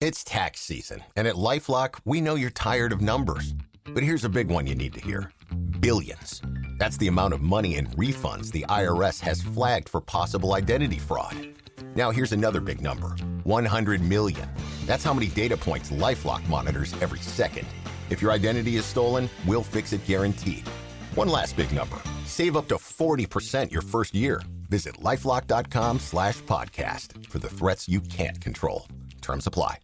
It's tax season, and at LifeLock, we know you're tired of numbers. But here's a big one you need to hear. Billions. That's the amount of money in refunds the IRS has flagged for possible identity fraud. Now here's another big number. 100 million. That's how many data points LifeLock monitors every second. If your identity is stolen, we'll fix it guaranteed. One last big number. Save up to 40% your first year. Visit lifelock.com/podcast for the threats you can't control. Terms apply.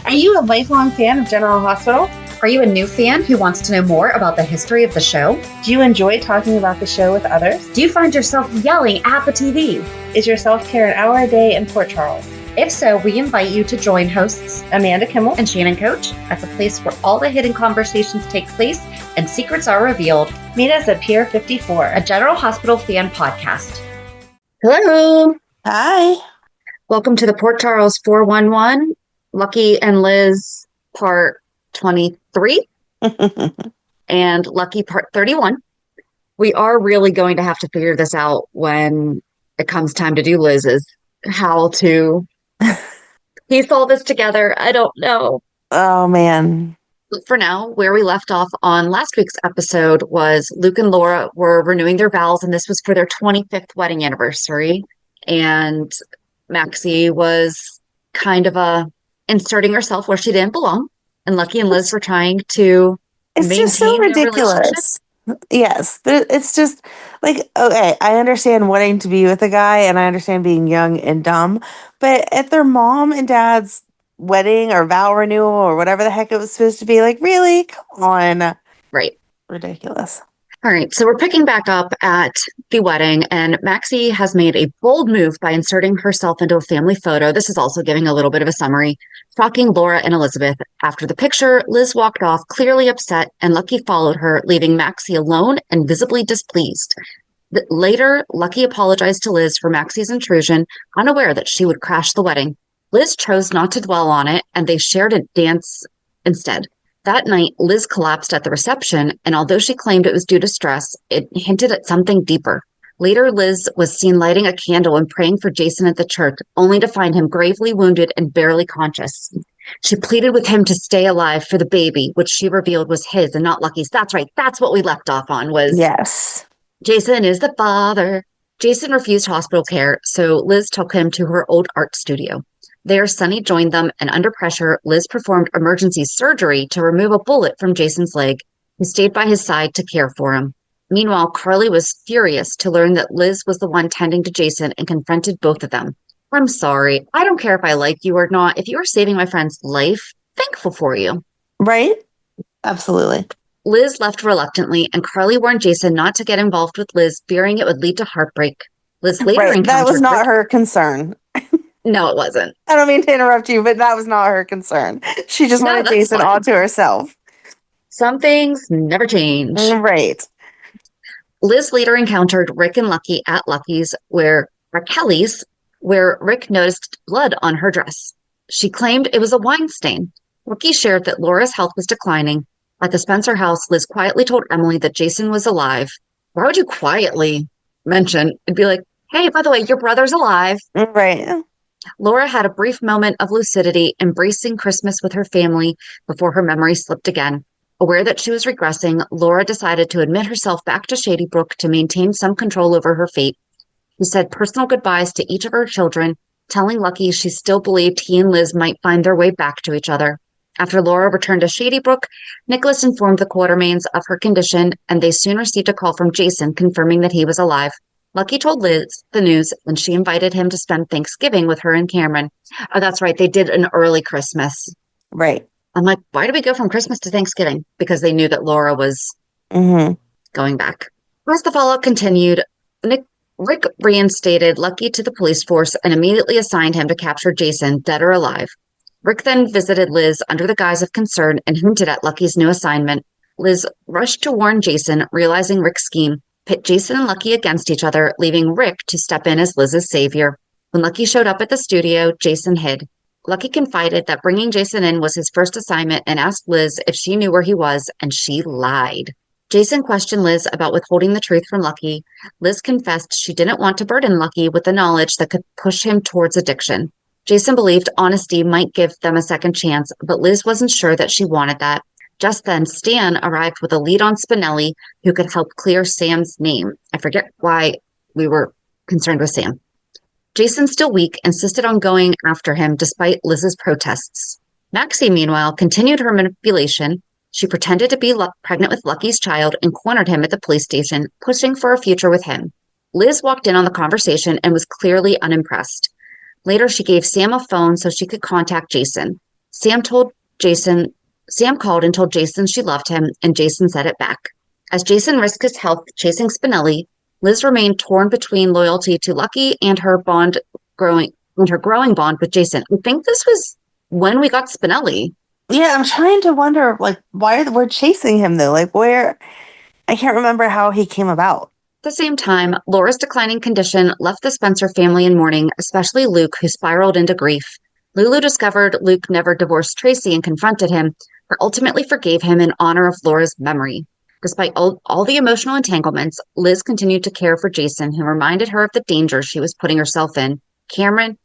Are you a lifelong fan of General Hospital? Are you a new fan who wants to know more about the history of the show? Do you enjoy talking about the show with others? Do you find yourself yelling at the TV? Is your self-care an hour a day in Port Charles? If so, we invite you to join hosts Amanda Kimmel and Shannon Coach at the place where all the hidden conversations take place and secrets are revealed. Meet us at Pier 54, a General Hospital fan podcast. Hello. Hi. Welcome to the Port Charles 411, Lucky and Liz part 23 and Lucky part 31. We are really going to have to figure this out when it comes time to do Liz's. How to piece all this together, I don't know. Oh, man. But for now, where we left off on last week's episode was Luke and Laura were renewing their vows, and this was for their 25th wedding anniversary. And Maxie was kind of inserting herself where she didn't belong. And Lucky and Liz were trying to It's maintain just so their relationship. ridiculous. Yes, but it's just like, okay, I understand wanting to be with a guy and I understand being young and dumb, but at their mom and dad's wedding or vow renewal or whatever the heck it was supposed to be, like, really? Come on. Right. Ridiculous. All right, so we're picking back up at the wedding, and Maxie has made a bold move by inserting herself into a family photo. This is also giving a little bit of a summary, shocking Laura and Elizabeth. After the picture, Liz walked off, clearly upset, and Lucky followed her, leaving Maxie alone and visibly displeased. Later, Lucky apologized to Liz for Maxie's intrusion, unaware that she would crash the wedding. Liz chose not to dwell on it, and they shared a dance instead. That night, Liz collapsed at the reception, and although she claimed it was due to stress, it hinted at something deeper. Later, Liz was seen lighting a candle and praying for Jason at the church, only to find him gravely wounded and barely conscious. She pleaded with him to stay alive for the baby, which she revealed was his and not Lucky's. That's right. That's what we left off on was Yes. Jason is the father. Jason refused hospital care, so Liz took him to her old art studio. There, Sonny joined them, and under pressure, Liz performed emergency surgery to remove a bullet from Jason's leg, who stayed by his side to care for him. Meanwhile, Carly was furious to learn that Liz was the one tending to Jason and confronted both of them. I'm sorry. I don't care if I like you or not. If you are saving my friend's life, thankful for you. Right? Absolutely. Liz left reluctantly, and Carly warned Jason not to get involved with Liz, fearing it would lead to heartbreak. Liz later encountered... That was not her concern. No, it wasn't. I don't mean to interrupt you, but that was not her concern. She just wanted Jason all to herself. Some things never change. Right. Liz later encountered Rick and Lucky at Lucky's, where Rick noticed blood on her dress. She claimed it was a wine stain. Lucky shared that Laura's health was declining. At the Spencer house, Liz quietly told Emily that Jason was alive. Why would you quietly mention? It'd be like, hey, by the way, your brother's alive. Right. Laura had a brief moment of lucidity, embracing Christmas with her family before her memory slipped again. Aware that she was regressing, Laura decided to admit herself back to Shadybrook to maintain some control over her fate. She said personal goodbyes to each of her children, telling Lucky she still believed he and Liz might find their way back to each other. After Laura returned to Shadybrook, Nicholas informed the Quartermains of her condition, and they soon received a call from Jason confirming that he was alive. Lucky told Liz the news, and she invited him to spend Thanksgiving with her and Cameron. Oh, that's right. They did an early Christmas. Right. I'm like, why did we go from Christmas to Thanksgiving? Because they knew that Laura was going back. As the fallout continued, Rick reinstated Lucky to the police force and immediately assigned him to capture Jason, dead or alive. Rick then visited Liz under the guise of concern and hinted at Lucky's new assignment. Liz rushed to warn Jason, realizing Rick's scheme, pit Jason and Lucky against each other, leaving Rick to step in as Liz's savior. When Lucky showed up at the studio, Jason hid. Lucky confided that bringing Jason in was his first assignment and asked Liz if she knew where he was, and she lied. Jason questioned Liz about withholding the truth from Lucky. Liz confessed she didn't want to burden Lucky with the knowledge that could push him towards addiction. Jason believed honesty might give them a second chance, but Liz wasn't sure that she wanted that. Just then, Stan arrived with a lead on Spinelli who could help clear Sam's name. I forget why we were concerned with Sam. Jason, still weak, insisted on going after him despite Liz's protests. Maxie, meanwhile, continued her manipulation. She pretended to be pregnant with Lucky's child and cornered him at the police station, pushing for a future with him. Liz walked in on the conversation and was clearly unimpressed. Later, she gave Sam a phone so she could contact Jason. Sam called and told Jason she loved him, and Jason said it back. As Jason risked his health chasing Spinelli, Liz remained torn between loyalty to Lucky and her growing bond with Jason. I think this was when we got Spinelli. Yeah, I'm trying to wonder, like, why we're chasing him, though. Like, where... I can't remember how he came about. At the same time, Laura's declining condition left the Spencer family in mourning, especially Luke, who spiraled into grief. Lulu discovered Luke never divorced Tracy and confronted him, but ultimately forgave him in honor of Laura's memory. Despite all the emotional entanglements, Liz continued to care for Jason, who reminded her of the danger she was putting herself in. Cameron,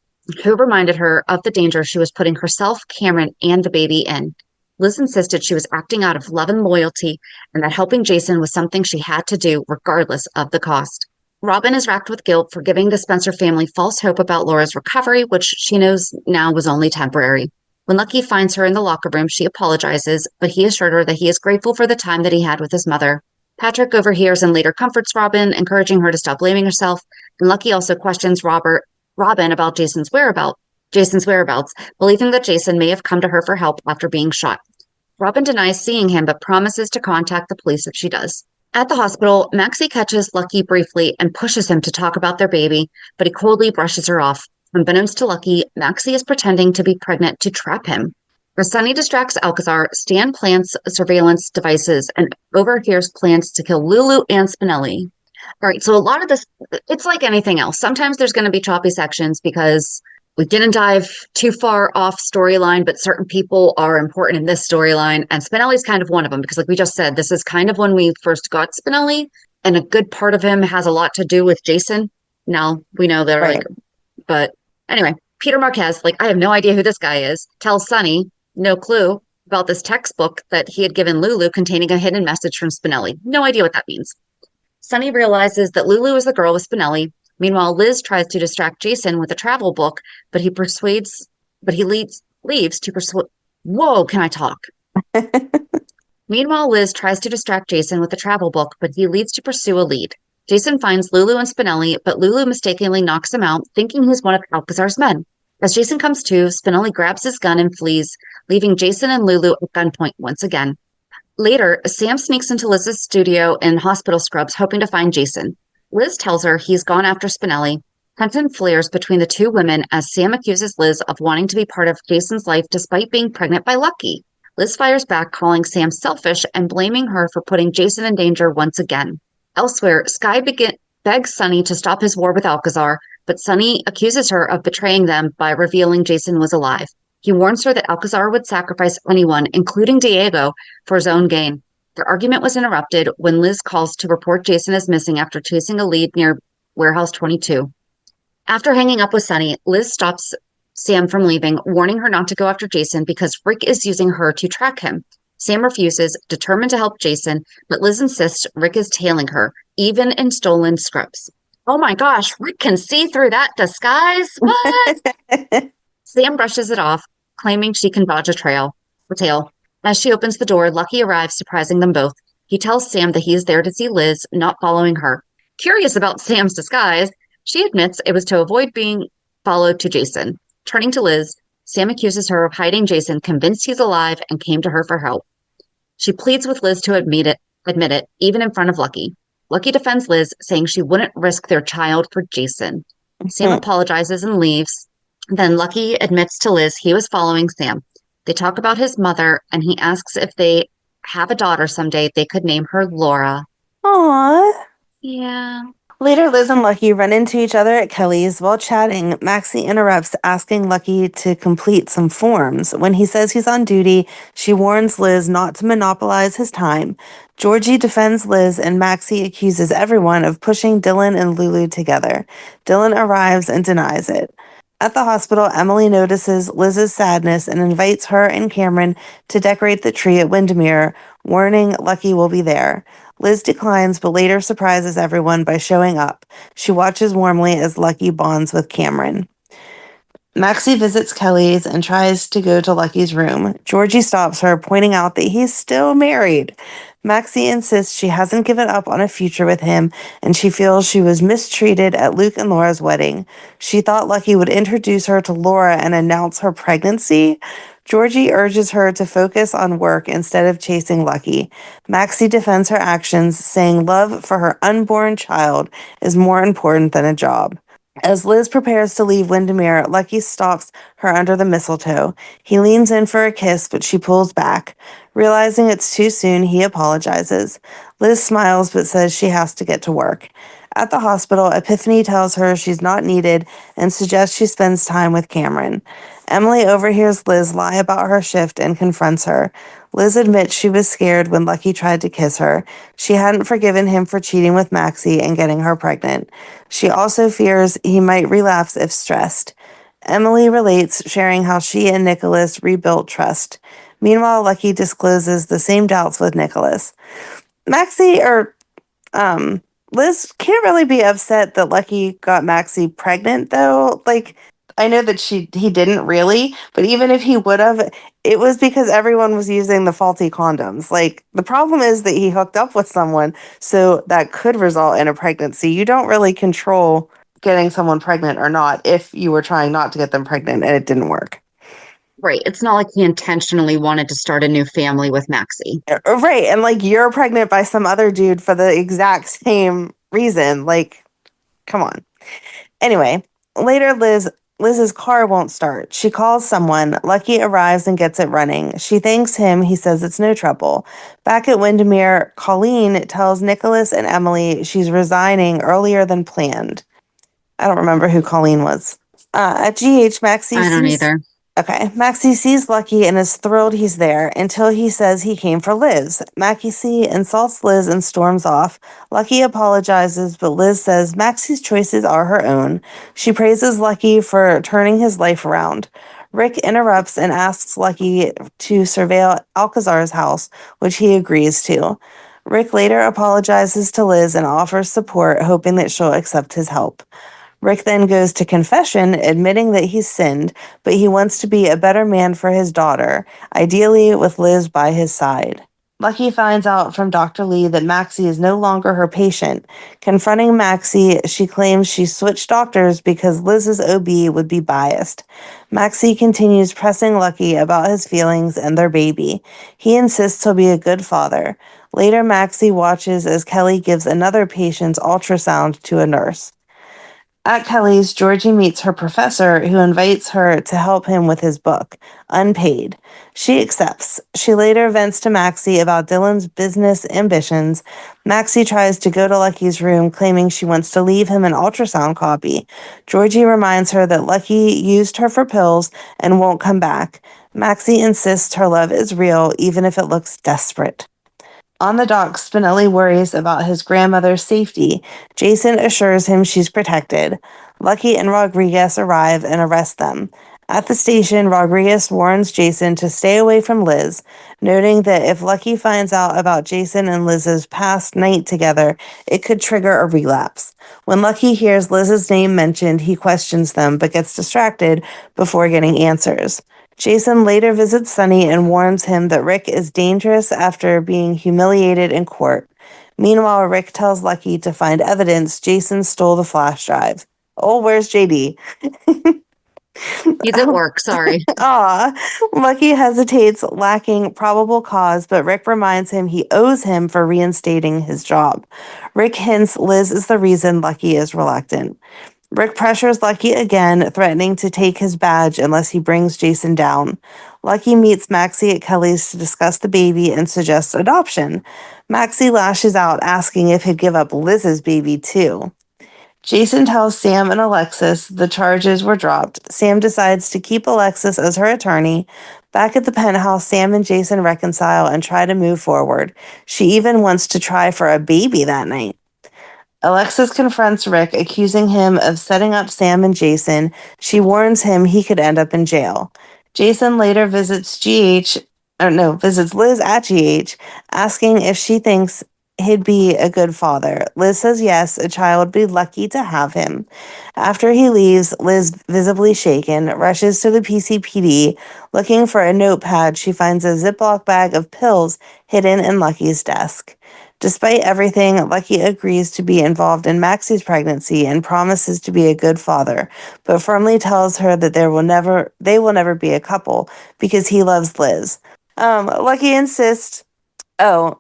who reminded her of the danger she was putting herself, Cameron, and the baby in. Liz insisted she was acting out of love and loyalty, and that helping Jason was something she had to do regardless of the cost. Robin is racked with guilt for giving the Spencer family false hope about Laura's recovery, which she knows now was only temporary. When Lucky finds her in the locker room, she apologizes, but he assured her that he is grateful for the time that he had with his mother. Patrick overhears and later comforts Robin, encouraging her to stop blaming herself, and Lucky also questions Robin about Jason's whereabouts, believing that Jason may have come to her for help after being shot. Robin denies seeing him, but promises to contact the police if she does. At the hospital, Maxie catches Lucky briefly and pushes him to talk about their baby, but he coldly brushes her off. Unbeknownst to Lucky, Maxie is pretending to be pregnant to trap him. As Sonny distracts Alcazar, Stan plants surveillance devices and overhears plans to kill Lulu and Spinelli. All right, so a lot of this, it's like anything else. Sometimes there's going to be choppy sections because we didn't dive too far off storyline, but certain people are important in this storyline. And Spinelli's kind of one of them because, like we just said, this is kind of when we first got Spinelli, and a good part of him has a lot to do with Jason. Now we know they're Right. like, but anyway, Peter Marquez, like, I have no idea who this guy is, tells Sonny, no clue, about this textbook that he had given Lulu containing a hidden message from Spinelli. No idea what that means. Sonny realizes that Lulu is the girl with Spinelli. Meanwhile, Liz tries to distract Jason with a travel book, but he leaves to persuade. Whoa, can I talk? Meanwhile, Liz tries to distract Jason with the travel book, but he leaves to pursue a lead. Jason finds Lulu and Spinelli, but Lulu mistakenly knocks him out, thinking he's one of Alcazar's men. As Jason comes to, Spinelli grabs his gun and flees, leaving Jason and Lulu at gunpoint once again. Later, Sam sneaks into Liz's studio in hospital scrubs, hoping to find Jason. Liz tells her he's gone after Spinelli. Tension flares between the two women as Sam accuses Liz of wanting to be part of Jason's life despite being pregnant by Lucky. Liz fires back, calling Sam selfish and blaming her for putting Jason in danger once again. Elsewhere, Skye begs Sonny to stop his war with Alcazar, but Sonny accuses her of betraying them by revealing Jason was alive. He warns her that Alcazar would sacrifice anyone, including Diego, for his own gain. Their argument was interrupted when Liz calls to report Jason as missing after chasing a lead near Warehouse 22. After hanging up with Sonny, Liz stops Sam from leaving, warning her not to go after Jason because Rick is using her to track him. Sam refuses, determined to help Jason, but Liz insists Rick is tailing her, even in stolen scrubs. Oh my gosh, Rick can see through that disguise? What? Sam brushes it off, claiming she can dodge a tail. As she opens the door, Lucky arrives, surprising them both. He tells Sam that he is there to see Liz, not following her. Curious about Sam's disguise, she admits it was to avoid being followed to Jason. Turning to Liz, Sam accuses her of hiding Jason, convinced he's alive, and came to her for help. She pleads with Liz to admit it, even in front of Lucky. Lucky defends Liz, saying she wouldn't risk their child for Jason. Sam apologizes and leaves. Then Lucky admits to Liz he was following Sam. They talk about his mother, and he asks if they have a daughter someday, they could name her Laura. Aww. Yeah. Later, Liz and Lucky run into each other at Kelly's. While chatting, Maxie interrupts, asking Lucky to complete some forms. When he says he's on duty, she warns Liz not to monopolize his time. Georgie defends Liz, and Maxie accuses everyone of pushing Dylan and Lulu together. Dylan arrives and denies it. At the hospital, Emily notices Liz's sadness and invites her and Cameron to decorate the tree at Windermere, warning Lucky will be there. Liz declines, but later surprises everyone by showing up. She watches warmly as Lucky bonds with Cameron. Maxie visits Kelly's and tries to go to Lucky's room. Georgie stops her, pointing out that he's still married. Maxie insists she hasn't given up on a future with him, and she feels she was mistreated at Luke and Laura's wedding. She thought Lucky would introduce her to Laura and announce her pregnancy. Georgie urges her to focus on work instead of chasing Lucky. Maxie defends her actions, saying love for her unborn child is more important than a job. As Liz prepares to leave Windermere, Lucky stops her under the mistletoe. He leans in for a kiss, but she pulls back. Realizing it's too soon, he apologizes. Liz smiles but says she has to get to work. At the hospital, Epiphany tells her she's not needed and suggests she spends time with Cameron. Emily overhears Liz lie about her shift and confronts her. Liz admits she was scared when Lucky tried to kiss her. She hadn't forgiven him for cheating with Maxie and getting her pregnant. She also fears he might relapse if stressed. Emily relates, sharing how she and Nicholas rebuilt trust. Meanwhile, Lucky discloses the same doubts with Nicholas. Liz can't really be upset that Lucky got Maxie pregnant, though. Like, I know that he didn't really, but even if he would have, it was because everyone was using the faulty condoms. Like, the problem is that he hooked up with someone, so that could result in a pregnancy. You don't really control getting someone pregnant or not if you were trying not to get them pregnant and it didn't work. Right. It's not like he intentionally wanted to start a new family with Maxie. Right. And like, you're pregnant by some other dude for the exact same reason. Like, come on. Anyway, later Liz's car won't start. She calls someone. Lucky arrives and gets it running. She thanks him. He says it's no trouble. Back at Windermere, Colleen tells Nicholas and Emily she's resigning earlier than planned. I don't remember who Colleen was. At GH, Maxie I don't either. Okay, Maxie sees Lucky and is thrilled he's there until he says he came for Liz. Maxie insults Liz and storms off. Lucky apologizes, but Liz says Maxie's choices are her own. She praises Lucky for turning his life around. Rick interrupts and asks Lucky to surveil Alcazar's house, which he agrees to. Rick later apologizes to Liz and offers support, hoping that she'll accept his help. Rick then goes to confession, admitting that he's sinned, but he wants to be a better man for his daughter, ideally with Liz by his side. Lucky finds out from Dr. Lee that Maxie is no longer her patient. Confronting Maxie, she claims she switched doctors because Liz's OB would be biased. Maxie continues pressing Lucky about his feelings and their baby. He insists he'll be a good father. Later, Maxie watches as Kelly gives another patient's ultrasound to a nurse. At Kelly's, Georgie meets her professor, who invites her to help him with his book, unpaid. She accepts. She later vents to Maxie about Dylan's business ambitions. Maxie tries to go to Lucky's room, claiming she wants to leave him an ultrasound copy. Georgie reminds her that Lucky used her for pills and won't come back. Maxie insists her love is real, even if it looks desperate. On the dock, Spinelli worries about his grandmother's safety. Jason assures him she's protected. Lucky and Rodriguez arrive and arrest them. At the station, Rodriguez warns Jason to stay away from Liz, noting that if Lucky finds out about Jason and Liz's past night together, it could trigger a relapse. When Lucky hears Liz's name mentioned, he questions them but gets distracted before getting answers. Jason later visits Sonny and warns him that Rick is dangerous after being humiliated in court. Meanwhile, Rick tells Lucky to find evidence Jason stole the flash drive. Oh, where's JD? He's at work, sorry. Lucky hesitates, lacking probable cause, but Rick reminds him he owes him for reinstating his job. Rick hints Liz is the reason Lucky is reluctant. Rick pressures Lucky again, threatening to take his badge unless he brings Jason down. Lucky meets Maxie at Kelly's to discuss the baby and suggests adoption. Maxie lashes out, asking if he'd give up Liz's baby too. Jason tells Sam and Alexis the charges were dropped. Sam decides to keep Alexis as her attorney. Back at the penthouse, Sam and Jason reconcile and try to move forward. She even wants to try for a baby that night. Alexis confronts Rick, accusing him of setting up Sam and Jason. She warns him he could end up in jail. Jason later visits Liz at GH, asking if she thinks he'd be a good father. Liz says yes, a child would be lucky to have him. After he leaves, Liz, visibly shaken, rushes to the PCPD. Looking for a notepad, she finds a Ziploc bag of pills hidden in Lucky's desk. Despite everything, Lucky agrees to be involved in Maxie's pregnancy and promises to be a good father, but firmly tells her that they will never be a couple because he loves Liz. Lucky insists. Oh,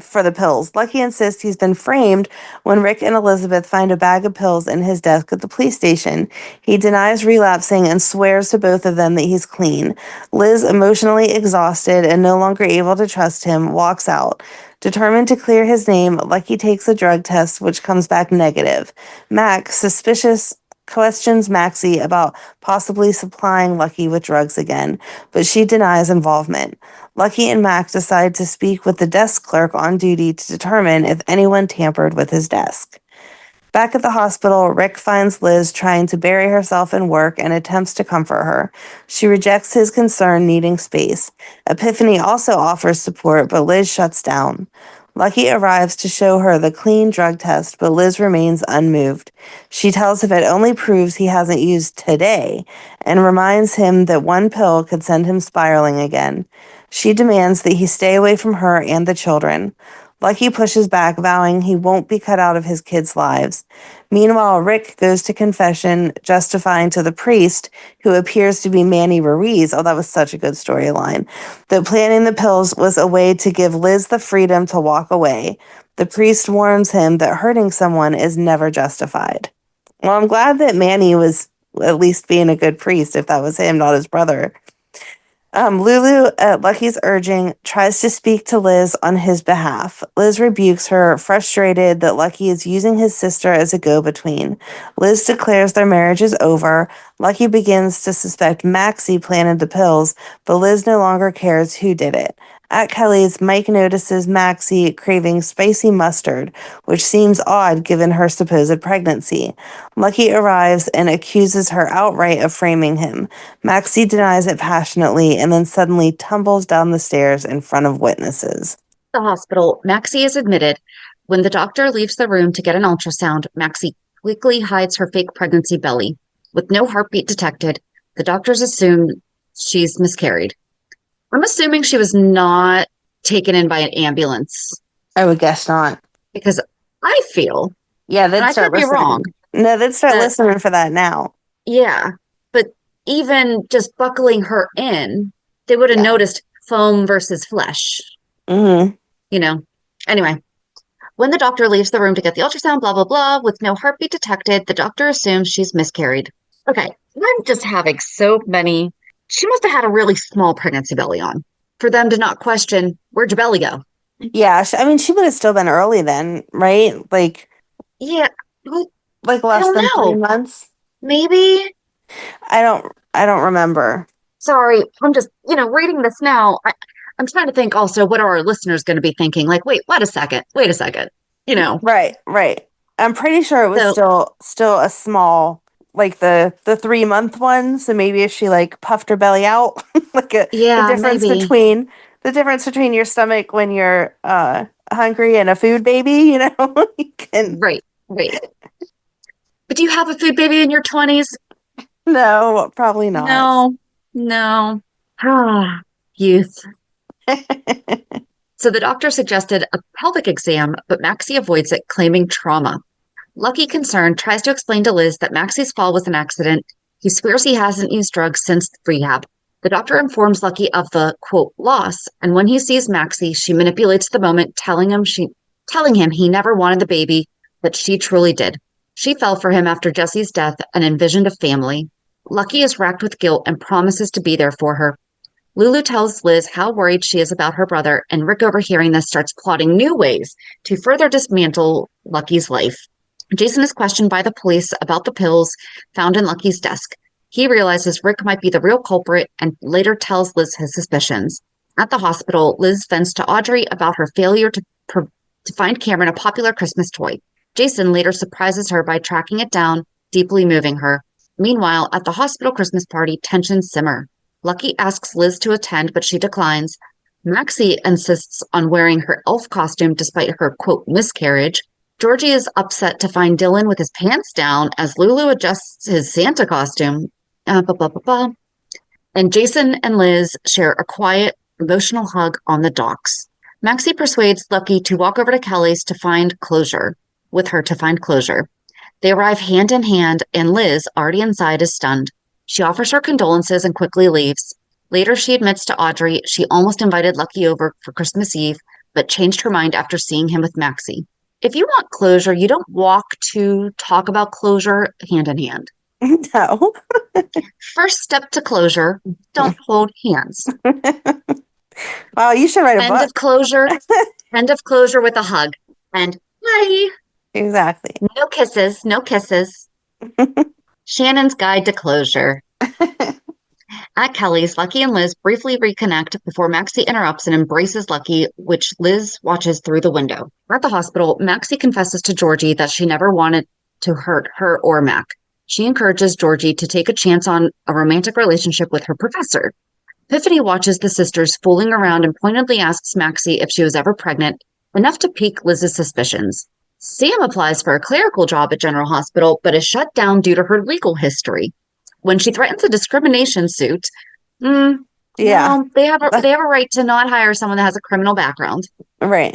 for the pills. Lucky insists he's been framed when Rick and Elizabeth find a bag of pills in his desk at the police station. He denies relapsing and swears to both of them that he's clean. Liz, emotionally exhausted and no longer able to trust him, walks out. Determined to clear his name, Lucky takes a drug test, which comes back negative. Max, suspicious, questions Maxie about possibly supplying Lucky with drugs again, but she denies involvement. Lucky and Max decide to speak with the desk clerk on duty to determine if anyone tampered with his desk. Back at the hospital, Rick finds Liz trying to bury herself in work and attempts to comfort her. She rejects his concern, needing space. Epiphany also offers support, but Liz shuts down. Lucky arrives to show her the clean drug test, but Liz remains unmoved. She tells him it only proves he hasn't used today and reminds him that one pill could send him spiraling again. She demands that he stay away from her and the children. Lucky pushes back, vowing he won't be cut out of his kids' lives. Meanwhile, Rick goes to confession, justifying to the priest, who appears to be Manny Ruiz, oh, that was such a good storyline, that planning the pills was a way to give Liz the freedom to walk away. The priest warns him that hurting someone is never justified. Well, I'm glad that Manny was at least being a good priest, if that was him, not his brother. Lulu, at Lucky's urging, tries to speak to Liz on his behalf. Liz rebukes her, frustrated that Lucky is using his sister as a go-between. Liz declares their marriage is over. Lucky begins to suspect Maxie planted the pills, but Liz no longer cares who did it. At Kelly's, Mike notices Maxie craving spicy mustard, which seems odd given her supposed pregnancy. Lucky arrives and accuses her outright of framing him. Maxie denies it passionately and then suddenly tumbles down the stairs in front of witnesses. At the hospital, Maxie is admitted. When the doctor leaves the room to get an ultrasound, Maxie quickly hides her fake pregnancy belly. With no heartbeat detected, the doctors assume she's miscarried. I'm assuming she was not taken in by an ambulance. I would guess not. Because I feel... Yeah, they'd start listening. I could be wrong. No, they'd start listening for that now. Yeah, but even just buckling her in, they would have noticed foam versus flesh. Mm-hmm. You know. Anyway, when the doctor leaves the room to get the ultrasound, blah, blah, blah, with no heartbeat detected, the doctor assumes she's miscarried. Okay, I'm just having so many... She must have had a really small pregnancy belly on for them to not question, where'd your belly go? Yeah, I mean, she would have still been early then, right? Like, yeah, like less than 3 months. Maybe. I don't remember. Sorry, I'm just reading this now. I'm trying to think also, what are our listeners going to be thinking? Like, wait a second. Right. I'm pretty sure it was still a small. Like the 3-month one, so maybe if she like puffed her belly out, like the difference between your stomach when you're hungry and a food baby, Right. But do you have a food baby in your 20s? No, probably not. No. Youth. So the doctor suggested a pelvic exam, but Maxie avoids it, claiming trauma. Lucky, concerned, tries to explain to Liz that Maxie's fall was an accident. He swears he hasn't used drugs since rehab. The doctor informs Lucky of the, quote, loss, and when he sees Maxie, she manipulates the moment, telling him he never wanted the baby, but she truly did. She fell for him after Jesse's death and envisioned a family. Lucky is racked with guilt and promises to be there for her. Lulu tells Liz how worried she is about her brother, and Rick, overhearing this, starts plotting new ways to further dismantle Lucky's life. Jason is questioned by the police about the pills found in Lucky's desk. He realizes Rick might be the real culprit and later tells Liz his suspicions. At the hospital, Liz vents to Audrey about her failure to find Cameron a popular Christmas toy. Jason later surprises her by tracking it down, deeply moving her. Meanwhile, at the hospital Christmas party, tensions simmer. Lucky asks Liz to attend, but she declines. Maxie insists on wearing her elf costume despite her, quote, miscarriage. Georgie is upset to find Dylan with his pants down as Lulu adjusts his Santa costume. And Jason and Liz share a quiet, emotional hug on the docks. Maxie persuades Lucky to walk over to Kelly's with her to find closure. They arrive hand in hand, and Liz, already inside, is stunned. She offers her condolences and quickly leaves. Later, she admits to Audrey she almost invited Lucky over for Christmas Eve, but changed her mind after seeing him with Maxie. If you want closure, you don't walk to talk about closure hand in hand. No. First step to closure, don't hold hands. Wow, you should write a book. End of closure with a hug. And bye. Exactly. No kisses, no kisses. Shannon's Guide to Closure. At Kelly's, Lucky and Liz briefly reconnect before Maxie interrupts and embraces Lucky, which Liz watches through the window. At the hospital, Maxie confesses to Georgie that she never wanted to hurt her or Mac. She encourages Georgie to take a chance on a romantic relationship with her professor. Epiphany watches the sisters fooling around and pointedly asks Maxie if she was ever pregnant, enough to pique Liz's suspicions. Sam applies for a clerical job at General Hospital, but is shut down due to her legal history. When she threatens a discrimination suit, they have a right to not hire someone that has a criminal background. Right.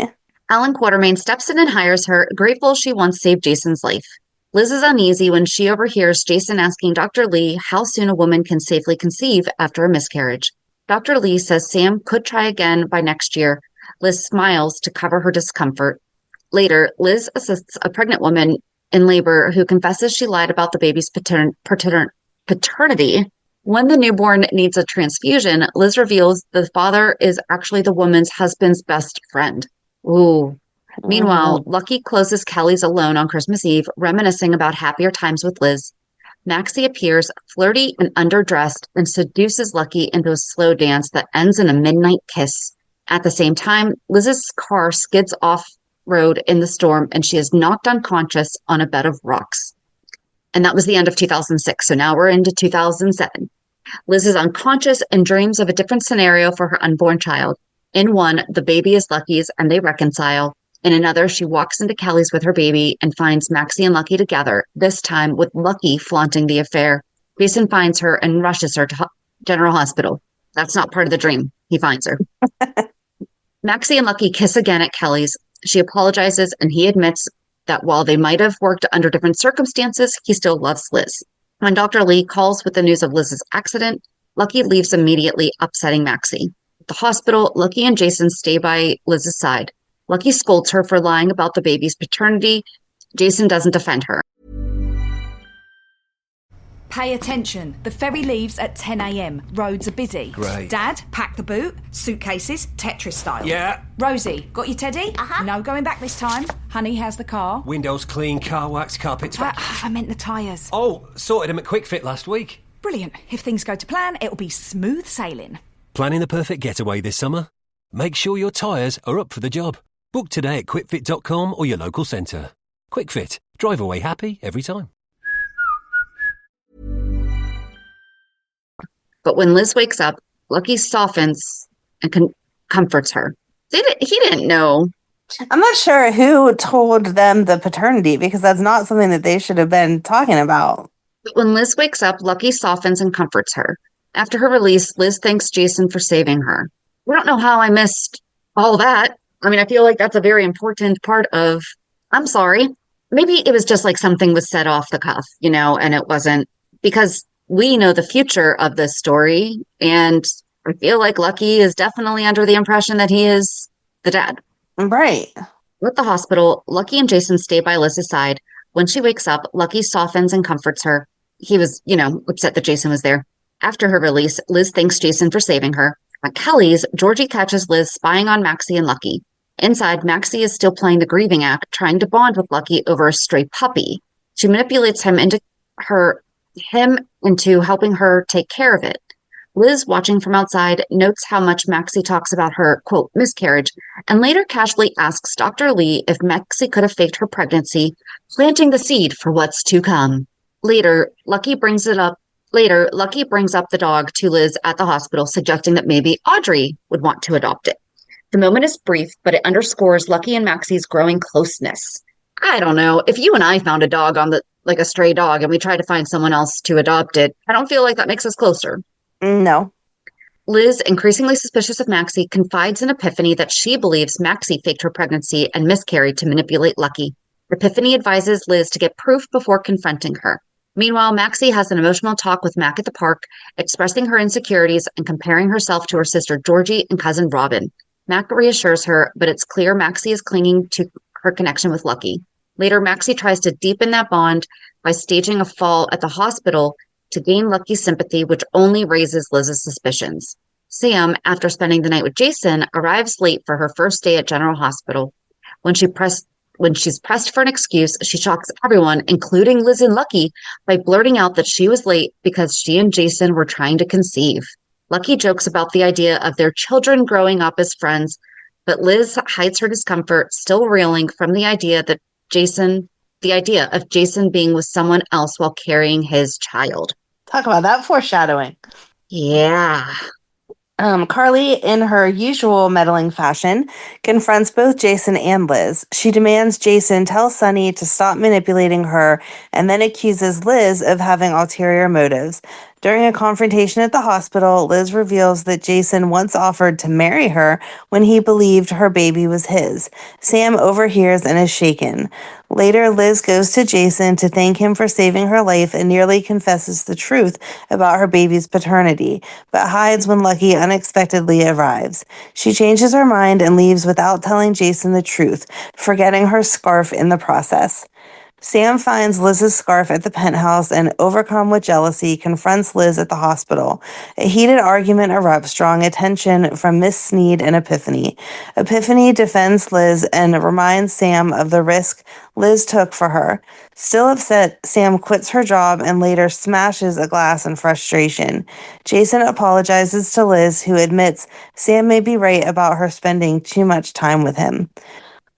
Alan Quatermain steps in and hires her, grateful she once saved Jason's life. Liz is uneasy when she overhears Jason asking Dr. Lee how soon a woman can safely conceive after a miscarriage. Dr. Lee says Sam could try again by next year. Liz smiles to cover her discomfort. Later, Liz assists a pregnant woman in labor who confesses she lied about the baby's paternity. When the newborn needs a transfusion, Liz reveals the father is actually the woman's husband's best friend. Ooh. Meanwhile, Lucky closes Kelly's alone on Christmas Eve, reminiscing about happier times with Liz. Maxie appears, flirty and underdressed, and seduces Lucky into a slow dance that ends in a midnight kiss. At the same time, Liz's car skids off-road in the storm, and she is knocked unconscious on a bed of rocks. And that was the end of 2006, so now we're into 2007. Liz is unconscious and dreams of a different scenario for her unborn child. In one, the baby is Lucky's, and they reconcile. In another, she walks into Kelly's with her baby and finds Maxie and Lucky together, this time with Lucky flaunting the affair. Jason finds her and rushes her to General Hospital. That's not part of the dream. He finds her. Maxie and Lucky kiss again at Kelly's. She apologizes, and he admits that while they might have worked under different circumstances, he still loves Liz. When Dr. Lee calls with the news of Liz's accident, Lucky leaves immediately, upsetting Maxie. At the hospital, Lucky and Jason stay by Liz's side. Lucky scolds her for lying about the baby's paternity. Jason doesn't defend her. Pay attention. The ferry leaves at 10 a.m. Roads are busy. Great. Dad, pack the boot. Suitcases, Tetris style. Yeah. Rosie, got your teddy? Uh-huh. No going back this time. Honey, how's the car? Windows clean, car wax, carpets. I meant the tyres. Oh, sorted them at Quick Fit last week. Brilliant. If things go to plan, it'll be smooth sailing. Planning the perfect getaway this summer? Make sure your tyres are up for the job. Book today at quickfit.com or your local centre. Quick Fit. Drive away happy every time. But when Liz wakes up, Lucky softens and comforts her. He didn't know. I'm not sure who told them the paternity because that's not something that they should have been talking about. But when Liz wakes up, Lucky softens and comforts her. After her release, Liz thanks Jason for saving her. I don't know how I missed all that. I mean, I feel like that's a very important part of, I'm sorry. Maybe it was just like something was said off the cuff, and it wasn't, because we know the future of this story. And I feel like Lucky is definitely under the impression that he is the dad. Right. At the hospital, Lucky and Jason stay by Liz's side. When she wakes up, Lucky softens and comforts her. He was, upset that Jason was there. After her release, Liz thanks Jason for saving her. At Kelly's, Georgie catches Liz spying on Maxie and Lucky. Inside, Maxie is still playing the grieving act, trying to bond with Lucky over a stray puppy. She manipulates him into helping her take care of it. Liz, watching from outside, notes how much Maxie talks about her, quote, miscarriage, and later casually asks Dr. Lee if Maxie could have faked her pregnancy, planting the seed for what's to come. Lucky brings up the dog to Liz at the hospital, suggesting that maybe Audrey would want to adopt it. The moment is brief, but it underscores Lucky and Maxie's growing closeness. I don't know. If you and I found a dog like a stray dog, and we tried to find someone else to adopt it, I don't feel like that makes us closer. No. Liz, increasingly suspicious of Maxie, confides in Epiphany that she believes Maxie faked her pregnancy and miscarried to manipulate Lucky. Epiphany advises Liz to get proof before confronting her. Meanwhile, Maxie has an emotional talk with Mac at the park, expressing her insecurities and comparing herself to her sister Georgie and cousin Robin. Mac reassures her, but it's clear Maxie is clinging to her connection with Lucky. Later, Maxie tries to deepen that bond by staging a fall at the hospital to gain Lucky's sympathy, which only raises Liz's suspicions. Sam, after spending the night with Jason, arrives late for her first day at General Hospital. When she's pressed for an excuse, she shocks everyone, including Liz and Lucky, by blurting out that she was late because she and Jason were trying to conceive. Lucky jokes about the idea of their children growing up as friends, but Liz hides her discomfort, still reeling from the idea of Jason being with someone else while carrying his child. Talk about that foreshadowing. Yeah. Carly, in her usual meddling fashion, confronts both Jason and Liz. She demands Jason tell Sonny to stop manipulating her and then accuses Liz of having ulterior motives. During a confrontation at the hospital, Liz reveals that Jason once offered to marry her when he believed her baby was his. Sam overhears and is shaken. Later, Liz goes to Jason to thank him for saving her life and nearly confesses the truth about her baby's paternity, but hides when Lucky unexpectedly arrives. She changes her mind and leaves without telling Jason the truth, forgetting her scarf in the process. Sam finds Liz's scarf at the penthouse and, overcome with jealousy, confronts Liz at the hospital. A heated argument erupts, drawing attention from Miss Sneed and Epiphany. Epiphany defends Liz and reminds Sam of the risk Liz took for her. Still upset, Sam quits her job and later smashes a glass in frustration. Jason apologizes to Liz, who admits Sam may be right about her spending too much time with him.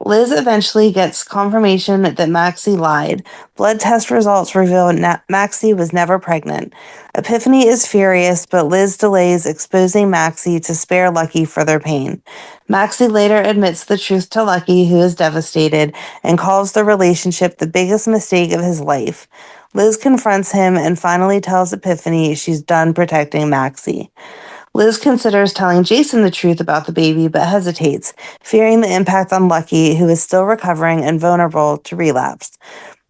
Liz eventually gets confirmation that Maxie lied. Blood test results reveal Maxie was never pregnant. Epiphany is furious, but Liz delays exposing Maxie to spare Lucky further pain. Maxie later admits the truth to Lucky, who is devastated, and calls the relationship the biggest mistake of his life. Liz confronts him and finally tells Epiphany she's done protecting Maxie. Liz considers telling Jason the truth about the baby, but hesitates, fearing the impact on Lucky, who is still recovering and vulnerable to relapse.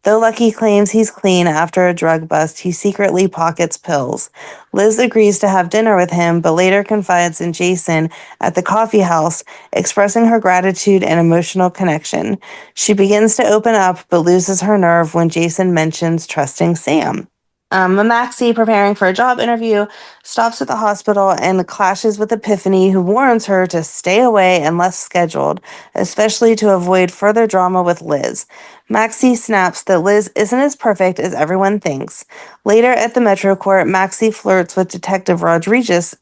Though Lucky claims he's clean after a drug bust, he secretly pockets pills. Liz agrees to have dinner with him, but later confides in Jason at the coffee house, expressing her gratitude and emotional connection. She begins to open up, but loses her nerve when Jason mentions trusting Sam. Maxie, preparing for a job interview, stops at the hospital and clashes with Epiphany, who warns her to stay away unless scheduled, especially to avoid further drama with Liz. Maxie snaps that Liz isn't as perfect as everyone thinks. Later at the Metro Court, Maxie flirts with Detective Rodriguez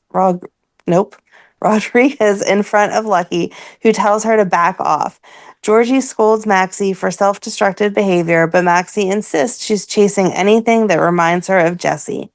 in front of Lucky, who tells her to back off. Georgie scolds Maxie for self-destructive behavior, but Maxie insists she's chasing anything that reminds her of Jessie.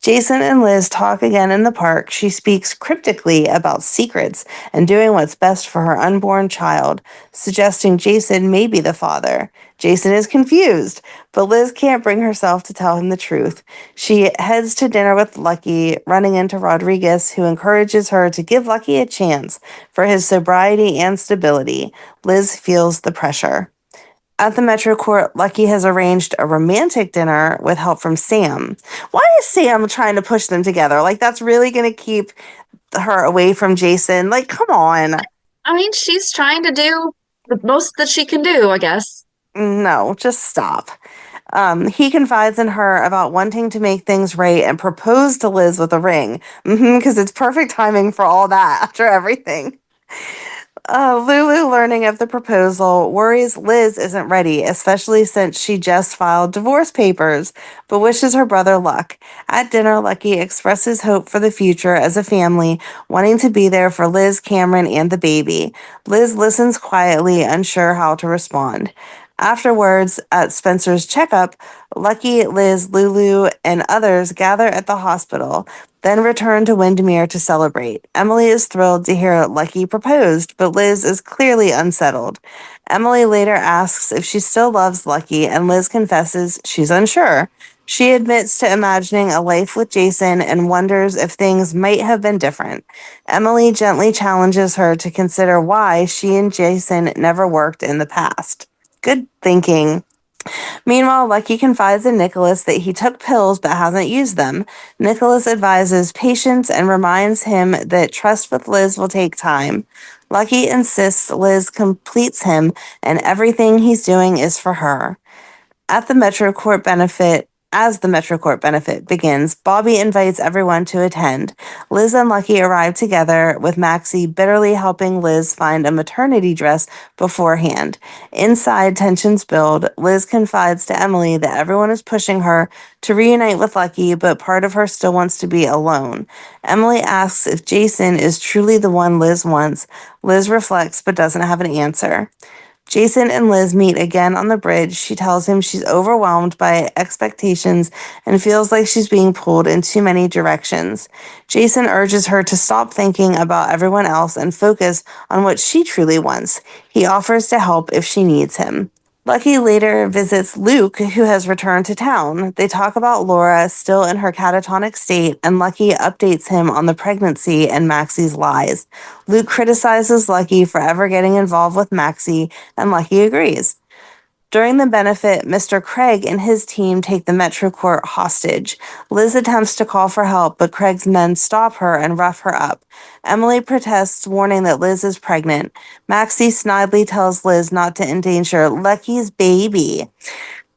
Jason and Liz talk again in the park. She speaks cryptically about secrets and doing what's best for her unborn child, suggesting Jason may be the father. Jason is confused, but Liz can't bring herself to tell him the truth. She heads to dinner with Lucky, running into Rodriguez, who encourages her to give Lucky a chance for his sobriety and stability. Liz feels the pressure. At the Metro Court, Lucky has arranged a romantic dinner with help from Sam. Why is Sam trying to push them together? Like, that's really going to keep her away from Jason? Like, come on. I mean, she's trying to do the most that she can do, I guess. No, just stop. He confides in her about wanting to make things right and propose to Liz with a ring. Because it's perfect timing for all that after everything. Lulu, learning of the proposal, worries Liz isn't ready, especially since she just filed divorce papers, but wishes her brother luck. At dinner, Lucky expresses hope for the future as a family, wanting to be there for Liz, Cameron, and the baby. Liz listens quietly, unsure how to respond. Afterwards, at Spencer's checkup, Lucky, Liz, Lulu, and others gather at the hospital, then return to Windermere to celebrate. Emily is thrilled to hear Lucky proposed, but Liz is clearly unsettled. Emily later asks if she still loves Lucky, and Liz confesses she's unsure. She admits to imagining a life with Jason and wonders if things might have been different. Emily gently challenges her to consider why she and Jason never worked in the past. Good thinking. Meanwhile, Lucky confides in Nicholas that he took pills but hasn't used them. Nicholas advises patience and reminds him that trust with Liz will take time. Lucky insists Liz completes him and everything he's doing is for her. As the Metro Court benefit begins, Bobby invites everyone to attend. Liz and Lucky arrive together, with Maxie bitterly helping Liz find a maternity dress beforehand. Inside, tensions build. Liz confides to Emily that everyone is pushing her to reunite with Lucky, but part of her still wants to be alone. Emily asks if Jason is truly the one Liz wants. Liz reflects but doesn't have an answer. Jason and Liz meet again on the bridge. She tells him she's overwhelmed by expectations and feels like she's being pulled in too many directions. Jason urges her to stop thinking about everyone else and focus on what she truly wants. He offers to help if she needs him. Lucky later visits Luke, who has returned to town. They talk about Laura still in her catatonic state, and Lucky updates him on the pregnancy and Maxie's lies. Luke criticizes Lucky for ever getting involved with Maxie, and Lucky agrees. During the benefit, Mr. Craig and his team take the Metro Court hostage. Liz attempts to call for help, but Craig's men stop her and rough her up. Emily protests, warning that Liz is pregnant. Maxie snidely tells Liz not to endanger Lucky's baby.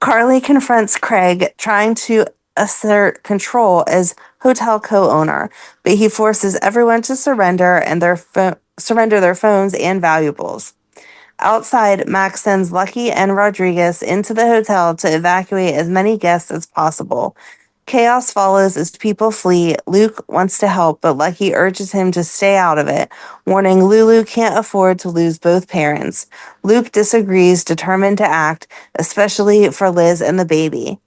Carly confronts Craig, trying to assert control as hotel co-owner, but he forces everyone to surrender their phones and valuables. Outside, Max sends Lucky and Rodriguez into the hotel to evacuate as many guests as possible. Chaos follows as people flee. Luke wants to help, but Lucky urges him to stay out of it, warning Lulu can't afford to lose both parents. Luke disagrees, determined to act, especially for Liz and the baby.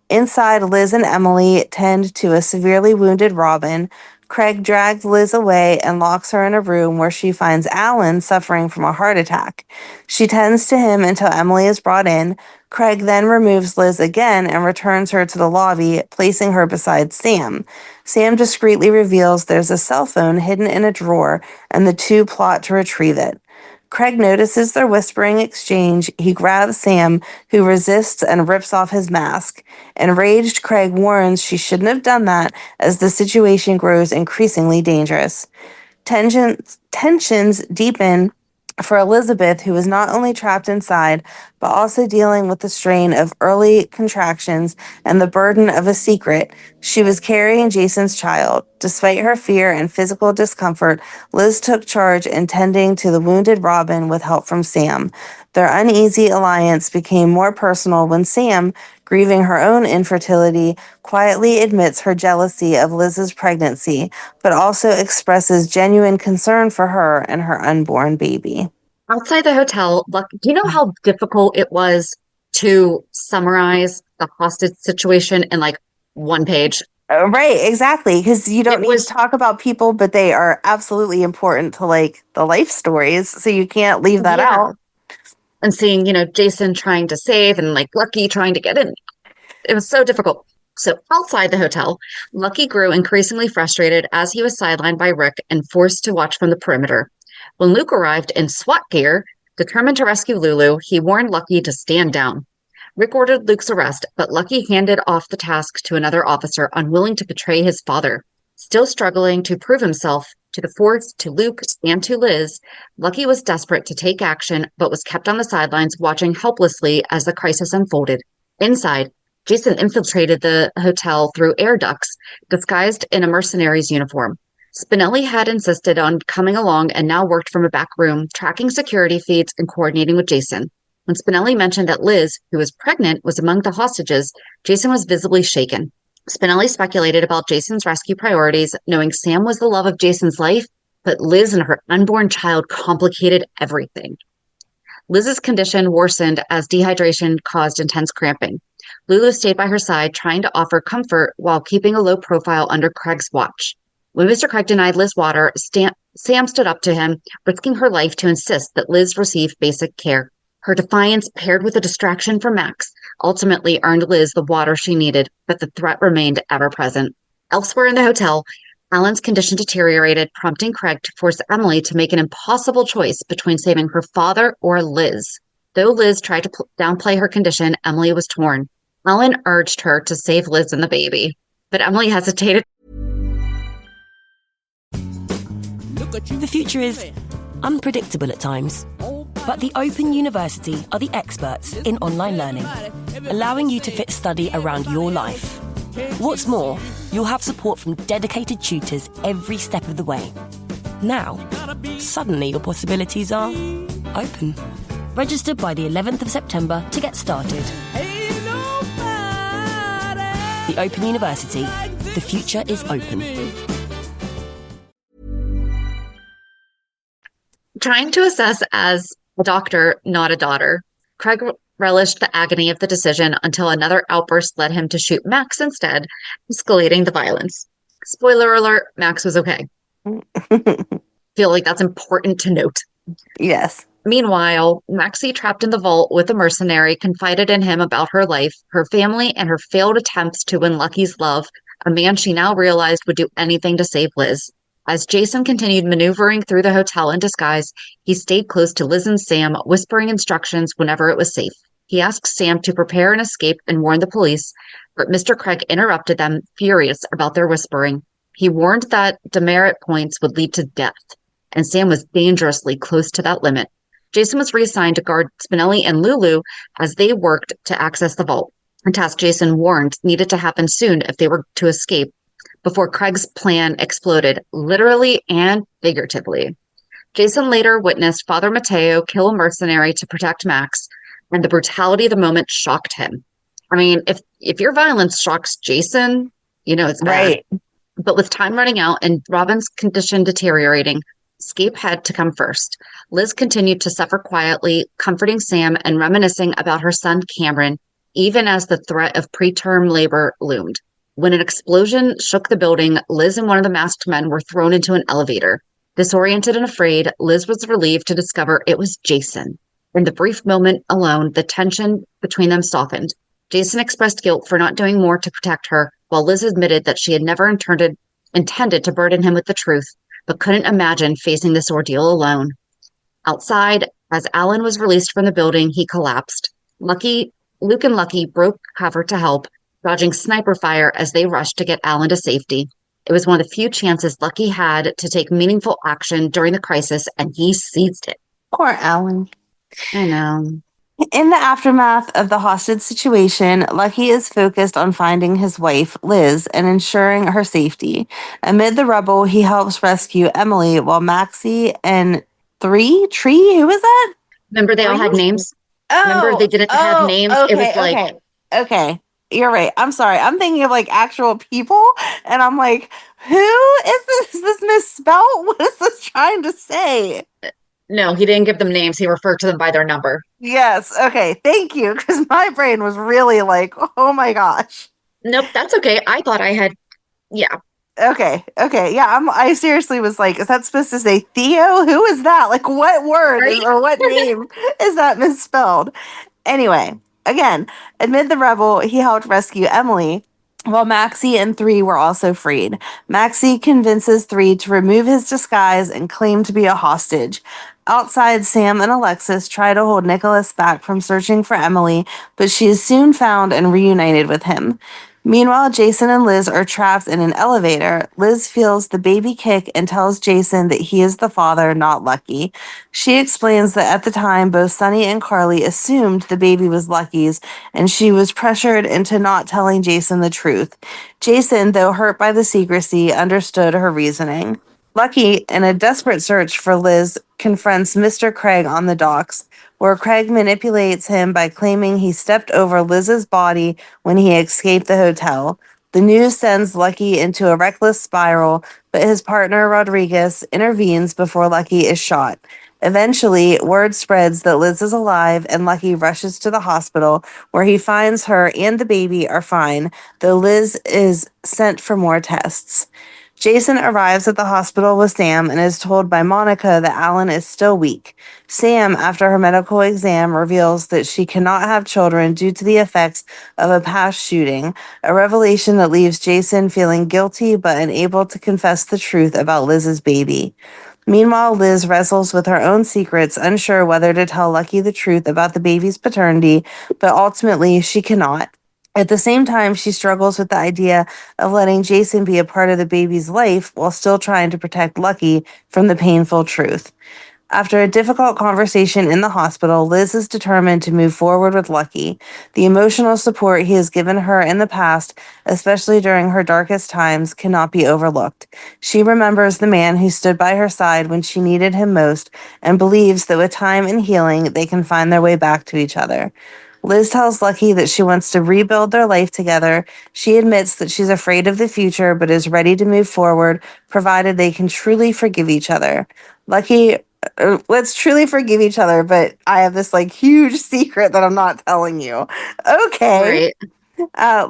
Inside, Liz and Emily tend to a severely wounded Robin. Craig drags Liz away and locks her in a room where she finds Alan suffering from a heart attack. She tends to him until Emily is brought in. Craig then removes Liz again and returns her to the lobby, placing her beside Sam. Sam discreetly reveals there's a cell phone hidden in a drawer, and the two plot to retrieve it. Craig notices their whispering exchange. He grabs Sam, who resists and rips off his mask. Enraged, Craig warns she shouldn't have done that as the situation grows increasingly dangerous. Tensions deepen for Elizabeth, who is not only trapped inside, but also dealing with the strain of early contractions and the burden of a secret. She was carrying Jason's child. Despite her fear and physical discomfort, Liz took charge in tending to the wounded Robin with help from Sam. Their uneasy alliance became more personal when Sam, grieving her own infertility, quietly admits her jealousy of Liz's pregnancy, but also expresses genuine concern for her and her unborn baby. Outside the hotel, look, do you know how difficult it was to summarize the hostage situation in like one page? Right, exactly. Because you don't need to talk about people, but they are absolutely important to like the life stories. So you can't leave that out. And seeing, Jason trying to save and like Lucky trying to get in. It was so difficult. So outside the hotel, Lucky grew increasingly frustrated as he was sidelined by Rick and forced to watch from the perimeter. When Luke arrived in SWAT gear, determined to rescue Lulu, he warned Lucky to stand down. Rick ordered Luke's arrest, but Lucky handed off the task to another officer, unwilling to betray his father. Still struggling to prove himself to the force, to Luke, and to Liz, Lucky was desperate to take action, but was kept on the sidelines, watching helplessly as the crisis unfolded. Inside, Jason infiltrated the hotel through air ducts, disguised in a mercenary's uniform. Spinelli had insisted on coming along and now worked from a back room, tracking security feeds and coordinating with Jason. When Spinelli mentioned that Liz, who was pregnant, was among the hostages, Jason was visibly shaken. Spinelli speculated about Jason's rescue priorities, knowing Sam was the love of Jason's life, but Liz and her unborn child complicated everything. Liz's condition worsened as dehydration caused intense cramping. Lulu stayed by her side, trying to offer comfort while keeping a low profile under Craig's watch. When Mr. Craig denied Liz water, Sam stood up to him, risking her life to insist that Liz receive basic care. Her defiance, paired with a distraction from Max, ultimately earned Liz the water she needed, but the threat remained ever present. Elsewhere in the hotel, Alan's condition deteriorated, prompting Craig to force Emily to make an impossible choice between saving her father or Liz. Though Liz tried to downplay her condition, Emily was torn. Alan urged her to save Liz and the baby, but Emily hesitated. The future is unpredictable at times, but the Open University are the experts in online learning, allowing you to fit study around your life. What's more, you'll have support from dedicated tutors every step of the way. Now, suddenly your possibilities are open. Register by the 11th of September to get started. The Open University. The future is open. Trying to assess as a doctor, not a daughter, Craig relished the agony of the decision until another outburst led him to shoot Max instead, escalating the violence. Spoiler alert, Max was okay. Feel like that's important to note. Yes. Meanwhile, Maxie, trapped in the vault with a mercenary, confided in him about her life, her family, and her failed attempts to win Lucky's love, a man she now realized would do anything to save Liz. As Jason continued maneuvering through the hotel in disguise, he stayed close to Liz and Sam, whispering instructions whenever it was safe. He asked Sam to prepare an escape and warn the police, but Mr. Craig interrupted them, furious about their whispering. He warned that demerit points would lead to death, and Sam was dangerously close to that limit. Jason was reassigned to guard Spinelli and Lulu as they worked to access the vault, a task Jason warned needed to happen soon if they were to escape before Craig's plan exploded, literally and figuratively. Jason later witnessed Father Mateo kill a mercenary to protect Max, and the brutality of the moment shocked him. I mean, if your violence shocks Jason, you know it's bad. Right. But with time running out and Robin's condition deteriorating, escape had to come first. Liz continued to suffer quietly, comforting Sam and reminiscing about her son Cameron, even as the threat of preterm labor loomed. When an explosion shook the building, Liz and one of the masked men were thrown into an elevator. Disoriented and afraid, Liz was relieved to discover it was Jason. In the brief moment alone, the tension between them softened. Jason expressed guilt for not doing more to protect her, while Liz admitted that she had never intended to burden him with the truth, but couldn't imagine facing this ordeal alone. Outside, as Alan was released from the building, he collapsed. Luke and Lucky broke cover to help, dodging sniper fire as they rushed to get Alan to safety. It was one of the few chances Lucky had to take meaningful action during the crisis, and he seized it. Poor Alan. I know. In the aftermath of the hostage situation, Lucky is focused on finding his wife, Liz, and ensuring her safety. Amid the rubble, he helps rescue Emily while Maxie and Tree? Who is that? Remember they all had names? Oh, Remember they didn't have names? Okay, It was like... Okay. You're right. I'm sorry. I'm thinking of like actual people, and I'm like, who is this? Is this misspelled? What is this trying to say? No, he didn't give them names. He referred to them by their number. Yes. Okay. Thank you. Because my brain was really like, oh my gosh. Nope, that's okay. I thought I had... Yeah. Okay. Yeah. I seriously was like, is that supposed to say Theo? Who is that? Like, what word or what name is that misspelled? Anyway. Again, amid the rubble, he helped rescue Emily, while Maxie and 3 were also freed. Maxie convinces 3 to remove his disguise and claim to be a hostage. Outside, Sam and Alexis try to hold Nicholas back from searching for Emily, but she is soon found and reunited with him. Meanwhile, Jason and Liz are trapped in an elevator. Liz feels the baby kick and tells Jason that he is the father, not Lucky. She explains that at the time, both Sonny and Carly assumed the baby was Lucky's, and she was pressured into not telling Jason the truth. Jason, though hurt by the secrecy, understood her reasoning. Lucky, in a desperate search for Liz, confronts Mr. Craig on the docks, where Craig manipulates him by claiming he stepped over Liz's body when he escaped the hotel. The news sends Lucky into a reckless spiral, but his partner Rodriguez intervenes before Lucky is shot. Eventually, word spreads that Liz is alive, and Lucky rushes to the hospital, where he finds her and the baby are fine, though Liz is sent for more tests. Jason arrives at the hospital with Sam and is told by Monica that Alan is still weak. Sam, after her medical exam, reveals that she cannot have children due to the effects of a past shooting, a revelation that leaves Jason feeling guilty but unable to confess the truth about Liz's baby. Meanwhile, Liz wrestles with her own secrets, unsure whether to tell Lucky the truth about the baby's paternity, but ultimately she cannot. At the same time, she struggles with the idea of letting Jason be a part of the baby's life while still trying to protect Lucky from the painful truth. After a difficult conversation in the hospital, Liz is determined to move forward with Lucky. The emotional support he has given her in the past, especially during her darkest times, cannot be overlooked. She remembers the man who stood by her side when she needed him most and believes that with time and healing, they can find their way back to each other. Liz tells Lucky that she wants to rebuild their life together. She admits that she's afraid of the future, but is ready to move forward, provided they can truly forgive each other. Lucky, let's truly forgive each other, but I have this huge secret that I'm not telling you. Okay. Right.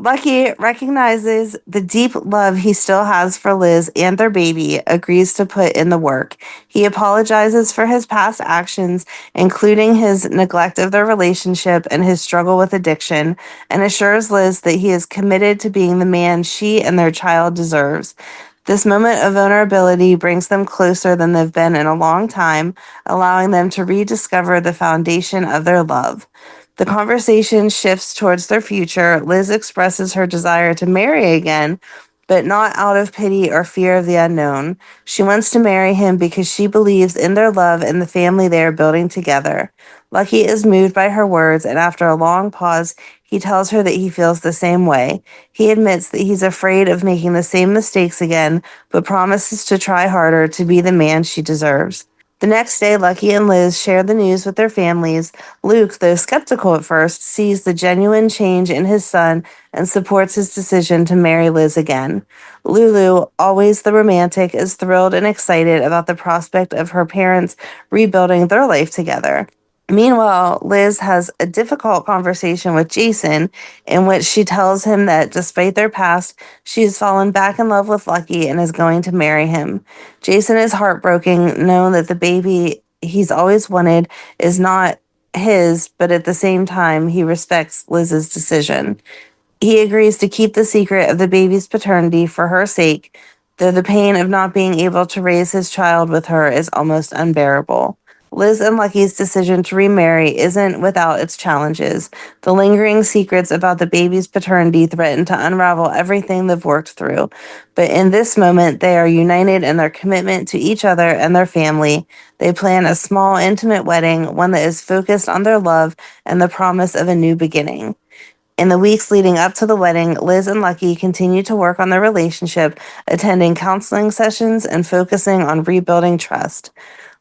Lucky recognizes the deep love he still has for Liz and their baby, agrees to put in the work. He apologizes for his past actions, including his neglect of their relationship and his struggle with addiction, and assures Liz that he is committed to being the man she and their child deserves. This moment of vulnerability brings them closer than they've been in a long time, allowing them to rediscover the foundation of their love. The conversation shifts towards their future. Liz expresses her desire to marry again, but not out of pity or fear of the unknown. She wants to marry him because she believes in their love and the family they are building together. Lucky is moved by her words, and after a long pause, he tells her that he feels the same way. He admits that he's afraid of making the same mistakes again, but promises to try harder to be the man she deserves. The next day, Lucky and Liz share the news with their families. Luke, though skeptical at first, sees the genuine change in his son and supports his decision to marry Liz again. Lulu, always the romantic, is thrilled and excited about the prospect of her parents rebuilding their life together. Meanwhile, Liz has a difficult conversation with Jason in which she tells him that despite their past, she has fallen back in love with Lucky and is going to marry him. Jason is heartbroken, knowing that the baby he's always wanted is not his, but at the same time, he respects Liz's decision. He agrees to keep the secret of the baby's paternity for her sake, though the pain of not being able to raise his child with her is almost unbearable. Liz and Lucky's decision to remarry isn't without its challenges. The lingering secrets about the baby's paternity threaten to unravel everything they've worked through. But in this moment, they are united in their commitment to each other and their family. They plan a small, intimate wedding, one that is focused on their love and the promise of a new beginning. In the weeks leading up to the wedding, Liz and Lucky continue to work on their relationship, attending counseling sessions and focusing on rebuilding trust.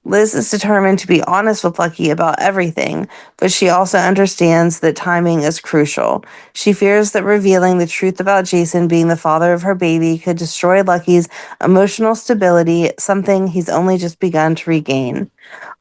Liz is determined to be honest with Lucky about everything, but she also understands that timing is crucial. She fears that revealing the truth about Jason being the father of her baby could destroy Lucky's emotional stability, something he's only just begun to regain.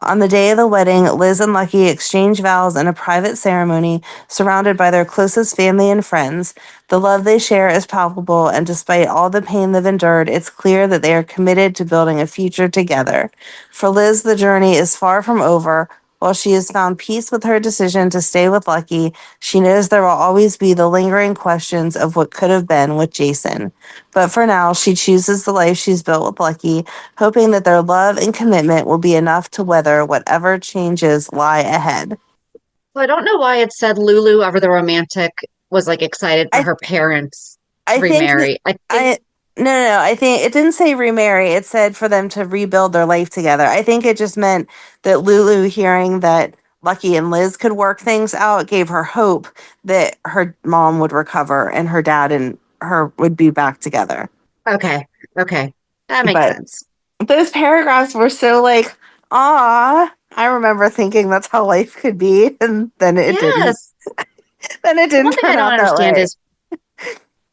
On the day of the wedding, Liz and Lucky exchange vows in a private ceremony surrounded by their closest family and friends. The love they share is palpable, and despite all the pain they've endured, it's clear that they are committed to building a future together. For Liz, the journey is far from over. While she has found peace with her decision to stay with Lucky, she knows there will always be the lingering questions of what could have been with Jason. But for now, she chooses the life she's built with Lucky, hoping that their love and commitment will be enough to weather whatever changes lie ahead. So I don't know why it said Lulu, ever the romantic, was excited for I her parents I remarry. think no. I think it didn't say remarry. It said for them to rebuild their life together. I think it just meant that Lulu hearing that Lucky and Liz could work things out gave her hope that her mom would recover and her dad and her would be back together. Okay. That makes sense. Those paragraphs were so like, ah, I remember thinking that's how life could be, and then it didn't. Then it didn't turn out that way.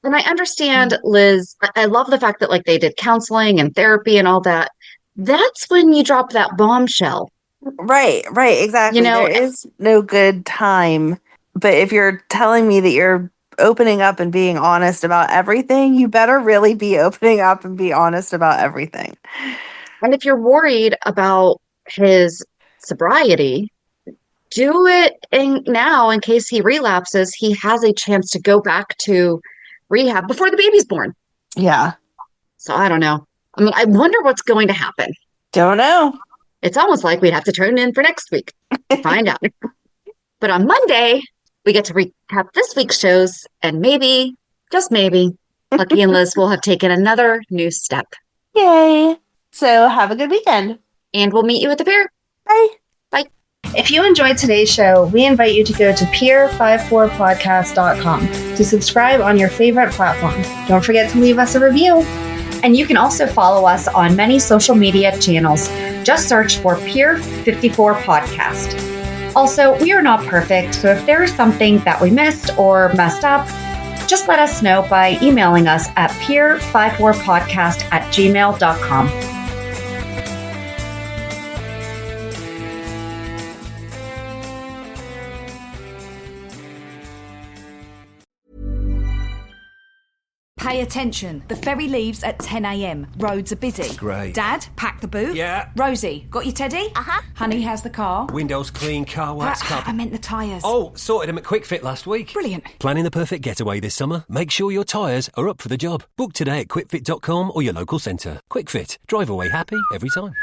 And I understand Liz. I love the fact that like they did counseling and therapy and all that. That's when you drop that bombshell. Right, exactly. There is no good time. But if you're telling me that you're opening up and being honest about everything, you better really be opening up and be honest about everything. And if you're worried about his sobriety, do it now in case he relapses. He has a chance to go back to rehab before the baby's born. Yeah. So I don't know. I mean, I wonder what's going to happen. Don't know. It's almost like we'd have to turn in for next week to find out. But on Monday, we get to recap this week's shows, and maybe, just maybe, Lucky and Liz will have taken another new step. Yay. So have a good weekend. And we'll meet you at the pier. Bye. Bye. If you enjoyed today's show, we invite you to go to peer54podcast.com to subscribe on your favorite platform. Don't forget to leave us a review. And you can also follow us on many social media channels. Just search for Peer 54 Podcast. Also, we are not perfect, so if there is something that we missed or messed up, just let us know by emailing us at peer54podcast@gmail.com. Pay attention. The ferry leaves at 10 a.m. Roads are busy. Great. Dad, pack the boot. Yeah. Rosie, got your teddy? Uh-huh. Honey, how's the car? Windows clean, car wax, I carpet. meant the tyres. Oh, sorted them at Quick Fit last week. Brilliant. Planning the perfect getaway this summer? Make sure your tyres are up for the job. Book today at quickfit.com or your local centre. Quick Fit. Drive away happy every time.